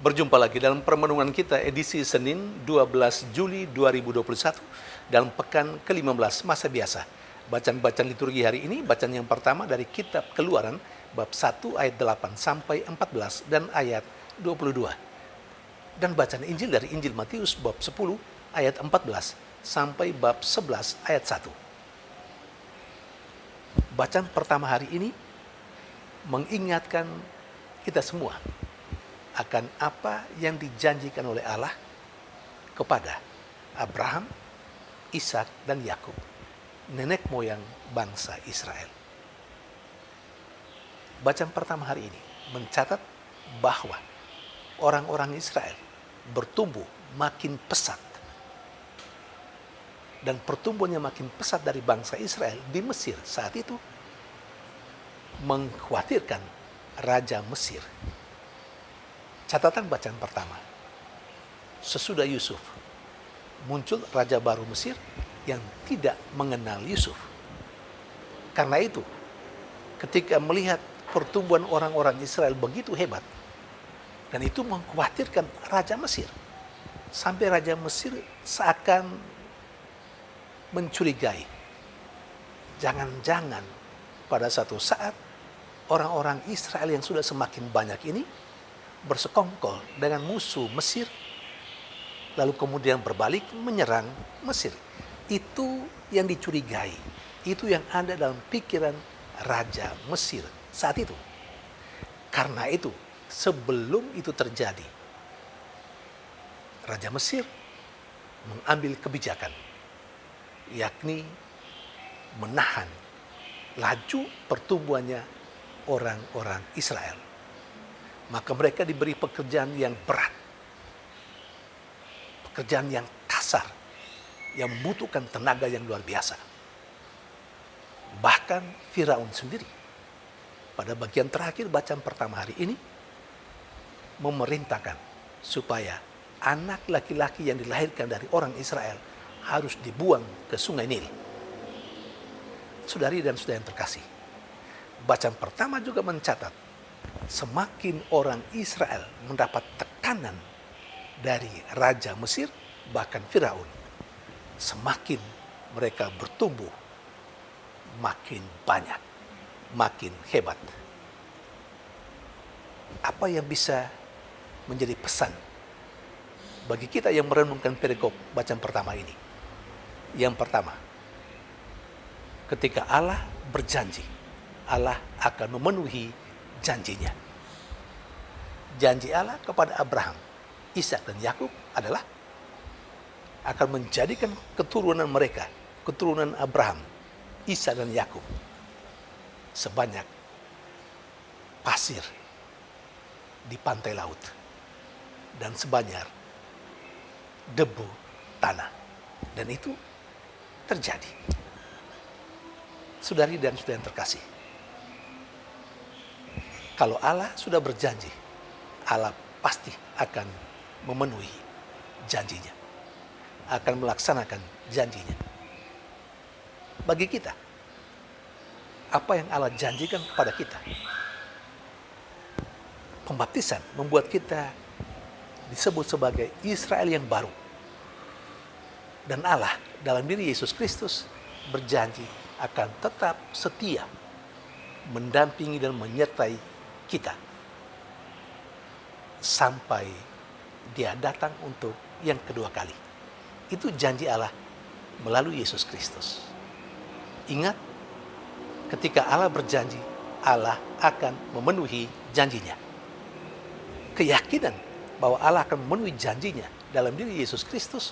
Berjumpa lagi dalam permenungan kita edisi Senin 12 Juli 2021 dalam pekan ke-15 masa biasa. Bacaan-bacaan liturgi hari ini, bacaan yang pertama dari kitab Keluaran bab 1 ayat 8 sampai 14 dan ayat 22. Dan bacaan Injil dari Injil Matius bab 10 ayat 14 sampai bab 11 ayat 1. Bacaan pertama hari ini mengingatkan kita semua akan apa yang dijanjikan oleh Allah kepada Abraham, Ishak, dan Yakub, nenek moyang bangsa Israel. Bacaan pertama hari ini mencatat bahwa orang-orang Israel bertumbuh makin pesat. Dan pertumbuhannya makin pesat dari bangsa Israel di Mesir saat itu mengkhawatirkan Raja Mesir. Catatan bacaan pertama, sesudah Yusuf, muncul raja baru Mesir yang tidak mengenal Yusuf. Karena itu, ketika melihat pertumbuhan orang-orang Israel begitu hebat, dan itu mengkhawatirkan Raja Mesir, sampai Raja Mesir seakan mencurigai, jangan-jangan pada satu saat orang-orang Israel yang sudah semakin banyak ini bersekongkol dengan musuh Mesir, lalu kemudian berbalik menyerang Mesir. Itu yang dicurigai, itu yang ada dalam pikiran Raja Mesir saat itu. Karena itu, sebelum itu terjadi, Raja Mesir mengambil kebijakan, yakni menahan laju pertumbuhannya orang-orang Israel. Maka mereka diberi pekerjaan yang berat, pekerjaan yang kasar, yang membutuhkan tenaga yang luar biasa. Bahkan Firaun sendiri, pada bagian terakhir bacaan pertama hari ini, memerintahkan supaya anak laki-laki yang dilahirkan dari orang Israel harus dibuang ke sungai Nil. Saudari dan saudara yang terkasih, bacaan pertama juga mencatat semakin orang Israel mendapat tekanan dari Raja Mesir, bahkan Firaun, semakin mereka bertumbuh makin banyak, makin hebat. Apa yang bisa menjadi pesan bagi kita yang merenungkan perikop bacaan pertama ini? Yang pertama, ketika Allah berjanji, Allah akan memenuhi janjinya. Janji Allah kepada Abraham, Ishak, dan Yakub adalah akan menjadikan keturunan mereka, keturunan Abraham, Ishak, dan Yakub, sebanyak pasir di pantai laut dan sebanyak debu tanah. Dan itu terjadi. Saudari dan saudara yang terkasih, kalau Allah sudah berjanji, Allah pasti akan memenuhi janjinya, akan melaksanakan janjinya. Bagi kita, apa yang Allah janjikan kepada kita? Pembaptisan membuat kita disebut sebagai Israel yang baru. Dan Allah dalam diri Yesus Kristus berjanji akan tetap setia mendampingi dan menyertai kita sampai Dia datang untuk yang kedua kali. Itu janji Allah melalui Yesus Kristus. Ingat, ketika Allah berjanji, Allah akan memenuhi janjinya. Keyakinan bahwa Allah akan memenuhi janjinya dalam diri Yesus Kristus,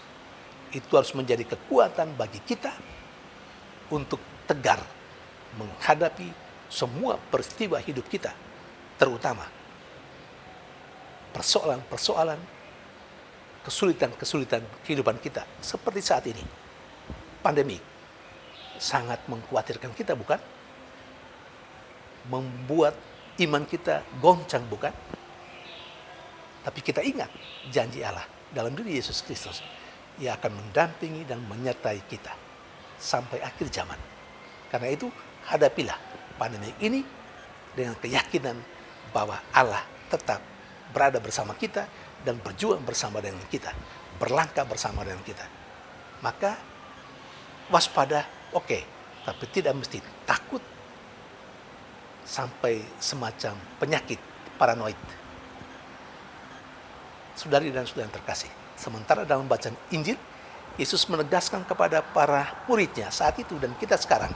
itu harus menjadi kekuatan bagi kita untuk tegar menghadapi semua peristiwa hidup kita, terutama persoalan-persoalan, kesulitan-kesulitan kehidupan kita seperti saat ini. Pandemi sangat mengkhawatirkan kita, bukan? Membuat iman kita goncang, bukan? Tapi kita ingat janji Allah dalam diri Yesus Kristus. Ia akan mendampingi dan menyertai kita sampai akhir zaman. Karena itu, hadapilah pandemi ini dengan keyakinan bahwa Allah tetap berada bersama kita dan berjuang bersama dengan kita, berlangkah bersama dengan kita. Maka waspada, oke, tapi tidak mesti takut sampai semacam penyakit paranoid. Saudari dan saudara yang terkasih, sementara dalam bacaan Injil, Yesus menegaskan kepada para muridnya saat itu dan kita sekarang,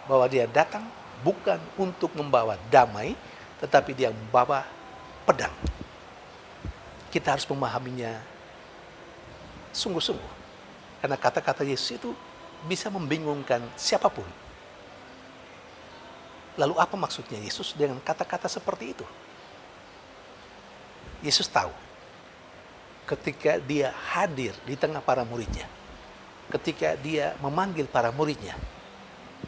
bahwa dia datang bukan untuk membawa damai, tetapi dia membawa pedang. Kita harus memahaminya sungguh-sungguh. Karena kata-kata Yesus itu bisa membingungkan siapapun. Lalu apa maksudnya Yesus dengan kata-kata seperti itu? Yesus tahu ketika dia hadir di tengah para muridnya, ketika dia memanggil para muridnya,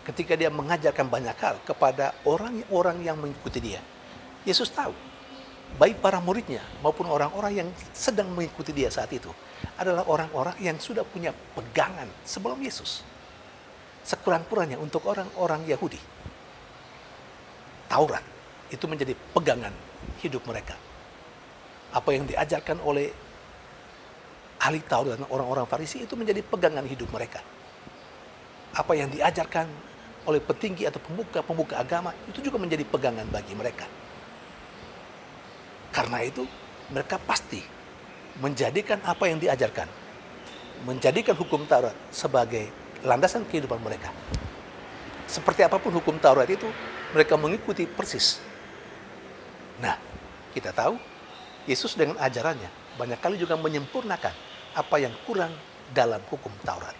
ketika dia mengajarkan banyak hal kepada orang-orang yang mengikuti dia. Yesus tahu, baik para muridnya maupun orang-orang yang sedang mengikuti dia saat itu adalah orang-orang yang sudah punya pegangan sebelum Yesus. Sekurang-kurangnya untuk orang-orang Yahudi, Taurat itu menjadi pegangan hidup mereka. Apa yang diajarkan oleh ahli Taurat dan orang-orang Farisi itu menjadi pegangan hidup mereka. Apa yang diajarkan oleh petinggi atau pemuka agama itu juga menjadi pegangan bagi mereka. Karena itu mereka pasti menjadikan apa yang diajarkan, menjadikan hukum Taurat sebagai landasan kehidupan mereka. Seperti apapun hukum Taurat itu, mereka mengikuti persis. Nah, kita tahu Yesus dengan ajarannya banyak kali juga menyempurnakan apa yang kurang dalam hukum Taurat.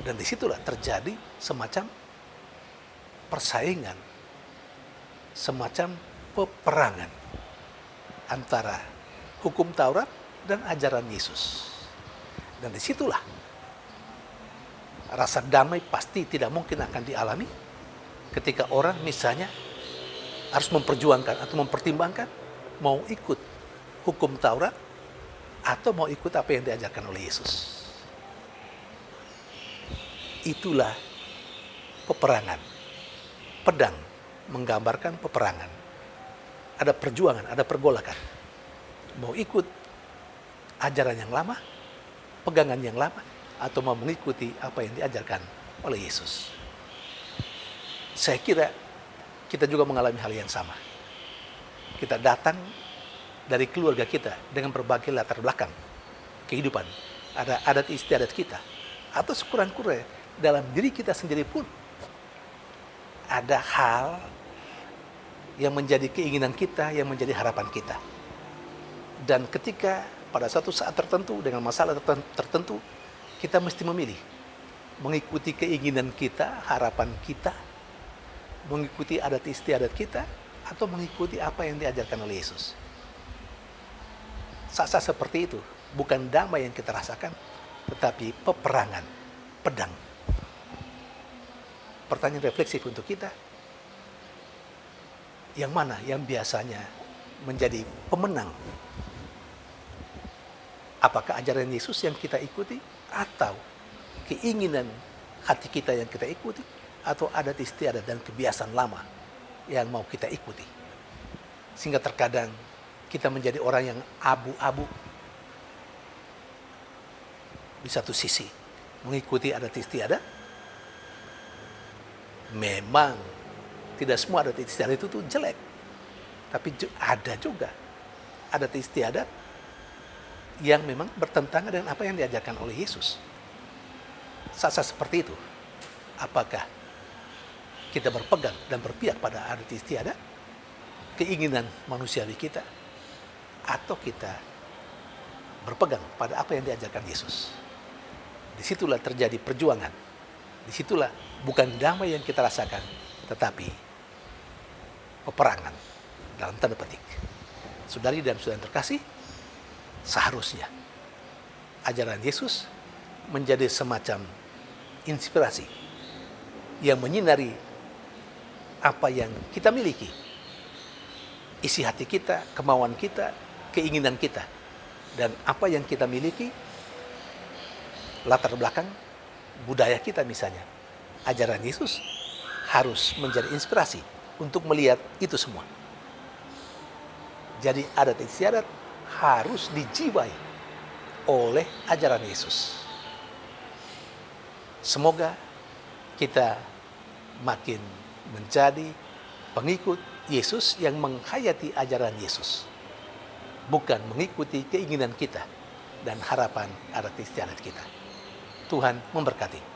Dan disitulah terjadi semacam persaingan, semacam peperangan antara hukum Taurat dan ajaran Yesus. Dan disitulah rasa damai pasti tidak mungkin akan dialami ketika orang misalnya harus memperjuangkan atau mempertimbangkan mau ikut hukum Taurat atau mau ikut apa yang diajarkan oleh Yesus. Itulah peperangan. Pedang menggambarkan peperangan. Ada perjuangan, ada pergolakan. Mau ikut ajaran yang lama, pegangan yang lama, atau mau mengikuti apa yang diajarkan oleh Yesus. Saya kira kita juga mengalami hal yang sama. Kita datang dari keluarga kita dengan berbagai latar belakang kehidupan. Ada adat istiadat kita. Atau sekurang-kurangnya dalam diri kita sendiri pun ada hal yang menjadi keinginan kita, yang menjadi harapan kita. Dan ketika pada suatu saat tertentu dengan masalah tertentu, kita mesti memilih mengikuti keinginan kita, harapan kita, mengikuti adat istiadat kita, atau mengikuti apa yang diajarkan oleh Yesus. Saat-saat seperti itu bukan damai yang kita rasakan, tetapi peperangan, pedang. Pertanyaan refleksif untuk kita, yang mana yang biasanya menjadi pemenang? Apakah ajaran Yesus yang kita ikuti, atau keinginan hati kita yang kita ikuti, atau adat istiadat dan kebiasaan lama yang mau kita ikuti? Sehingga terkadang kita menjadi orang yang abu-abu. Di satu sisi mengikuti adat istiadat, memang tidak semua adat istiadat itu jelek, tapi ada juga adat istiadat yang memang bertentangan dengan apa yang diajarkan oleh Yesus. Saat-saat seperti itu, apakah kita berpegang dan berpihak pada adat istiadat, keinginan manusiawi kita, atau kita berpegang pada apa yang diajarkan Yesus? Disitulah terjadi perjuangan. Disitulah bukan damai yang kita rasakan, tetapi peperangan dalam tanda petik. Saudari dan saudara yang terkasih, seharusnya ajaran Yesus menjadi semacam inspirasi yang menyinari apa yang kita miliki, isi hati kita, kemauan kita, keinginan kita, dan apa yang kita miliki, latar belakang budaya kita misalnya. Ajaran Yesus harus menjadi inspirasi untuk melihat itu semua. Jadi adat istiadat harus dijiwai oleh ajaran Yesus. Semoga kita makin menjadi pengikut Yesus yang menghayati ajaran Yesus, bukan mengikuti keinginan kita dan harapan adat istiadat kita. Tuhan memberkati.